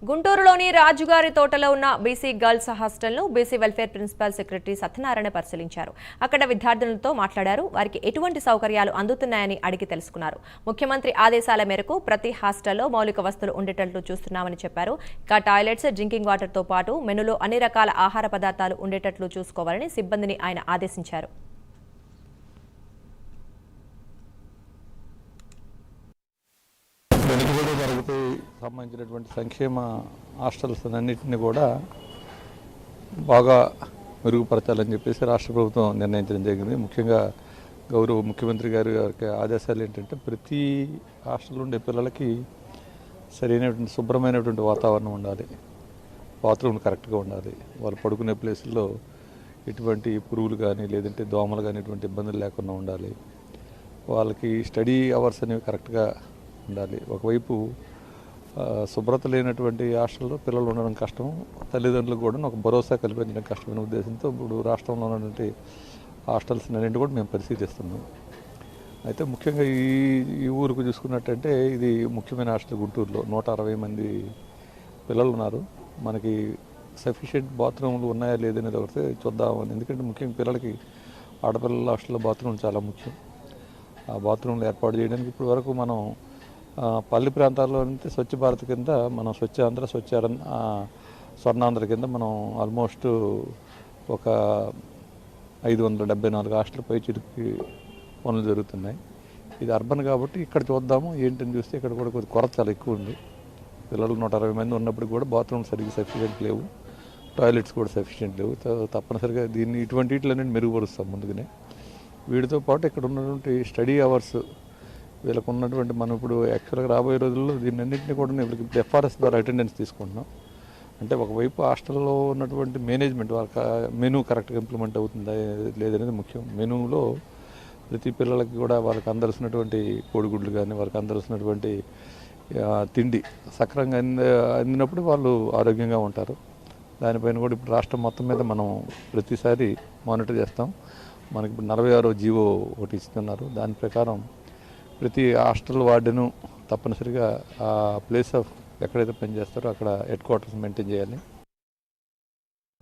గుంటూరులోని రాజుగారి తోటలో ఉన్న బీసీ గర్ల్స్ హాస్టల్ను BC welfare principal secretary Satyanarayana పరిశీలించారు. అక్కడ విద్యార్థులతో మాట్లాడారు. వారికి ఎటువంటి సౌకర్యాలు అందుతున్నాయని అడిగి తెలుసుకున్నారు. ముఖ్యమంత్రి ఆదేశాల మేరకు ప్రతి హాస్టల్లో మౌలిక వస్తువులు ఉండేటట్లు చూస్తున్నామని చెప్పారు. ఇక టాయిలెట్స్, డ్రింకింగ్ వాటర్తో పాటు మెనూలో అన్ని రకాల ఆహార పదార్థాలు ఉండేటట్లు చూసుకోవాలని సిబ్బందిని ఆయన ఆదేశించారు. వెనుకబడి తరగతి సంబంధించినటువంటి సంక్షేమ హాస్టల్స్ అన్నింటినీ కూడా బాగా మెరుగుపరచాలని చెప్పేసి రాష్ట్ర ప్రభుత్వం నిర్ణయించడం జరిగింది. ముఖ్యంగా గౌరవ ముఖ్యమంత్రి గారి ఆదేశాలు ఏంటంటే ప్రతి హాస్టల్ ఉండే పిల్లలకి సరైనటువంటి శుభ్రమైనటువంటి వాతావరణం ఉండాలి, బాత్రూమ్ కరెక్ట్గా ఉండాలి, వాళ్ళు పడుకునే ప్లేసుల్లో ఎటువంటి పురుగులు కానీ లేదంటే దోమలు కానీ ఎటువంటి ఇబ్బందులు లేకుండా ఉండాలి, వాళ్ళకి స్టడీ అవర్స్ అనేవి కరెక్ట్గా ఉండాలి. ఒకవైపు శుభ్రత లేనటువంటి హాస్టల్లో పిల్లలు ఉండడం కష్టం, తల్లిదండ్రులకు కూడా ఒక భరోసా కల్పించడం కష్టమైన ఉద్దేశంతో ఇప్పుడు రాష్ట్రంలో ఉన్నటువంటి హాస్టల్స్ అన్నింటి కూడా మేము పరిశీలిస్తున్నాం. అయితే ముఖ్యంగా ఈ ఊరుకు చూసుకున్నట్టంటే ఇది ముఖ్యమైన హాస్టల్. గుంటూరులో 160 మంది పిల్లలు ఉన్నారు. మనకి సఫిషియెంట్ బాత్రూమ్లు ఉన్నాయా లేదనేది ఒకటి చూద్దామని. ఎందుకంటే ముఖ్యంగా పిల్లలకి ఆడపిల్లల హాస్టల్లో బాత్రూమ్ చాలా ముఖ్యం. ఆ బాత్రూమ్లు ఏర్పాటు చేయడానికి ఇప్పటి వరకు మనం పల్లి ప్రాంతాల్లో అయితే స్వచ్ఛ భారత్ కింద మనం స్వచ్ఛ ఆంధ్ర, స్వర్ణాంధ్ర కింద మనం ఆల్మోస్ట్ ఒక 574 హాస్టల్ పై చిరికి పనులు జరుగుతున్నాయి. ఇది అర్బన్ కాబట్టి ఇక్కడ చూద్దాము ఏంటని చూస్తే ఇక్కడ కూడా కొద్ది కొరత చాలా ఎక్కువ ఉంది. పిల్లలు 160 మంది ఉన్నప్పుడు కూడా బాత్రూమ్ సరిగ్గా సఫిషియెంట్ లేవు, టాయిలెట్స్ కూడా సఫిషియెంట్ లేవు. తప్పనిసరిగా ఇటువంటి వీటిలన్నీ మెరుగుపరుస్తాం ముందుగానే. వీటితో పాటు ఇక్కడ ఉన్నటువంటి స్టడీ అవర్స్ వీళ్ళకు ఉన్నటువంటి మనం ఇప్పుడు యాక్చువల్గా రాబోయే రోజుల్లో దీన్నన్నింటినీ కూడా వీళ్ళకి ఎఫ్ఆర్ఎస్ ద్వారా అటెండెన్స్ తీసుకుంటున్నాం. అంటే ఒకవైపు హాస్టల్లో ఉన్నటువంటి మేనేజ్మెంట్ వాళ్ళకి మెనూ కరెక్ట్గా ఇంప్లిమెంట్ అవుతుందా లేదనేది ముఖ్యం. మెనూలో ప్రతి పిల్లలకి కూడా వాళ్ళకి అందవలసినటువంటి కోడిగుడ్లు కానీ వాళ్ళకి అందవలసినటువంటి తిండి సక్రమంగా అందినప్పుడు వాళ్ళు ఆరోగ్యంగా ఉంటారు. దానిపైన కూడా ఇప్పుడు రాష్ట్రం మొత్తం మీద మనం ప్రతిసారి మానిటర్ చేస్తాం. మనకి ఇప్పుడు 46వ జీవో ఒకటి ఇస్తున్నారు. దాని ప్రకారం ప్రతి హాస్టల్ వార్డును తప్పనిసరిగా ఆ ప్లేస్ ఆఫ్ ఎక్కడైతే పనిచేస్తారో అక్కడ హెడ్ క్వార్టర్స్ మెయింటైన్ చేయాలి.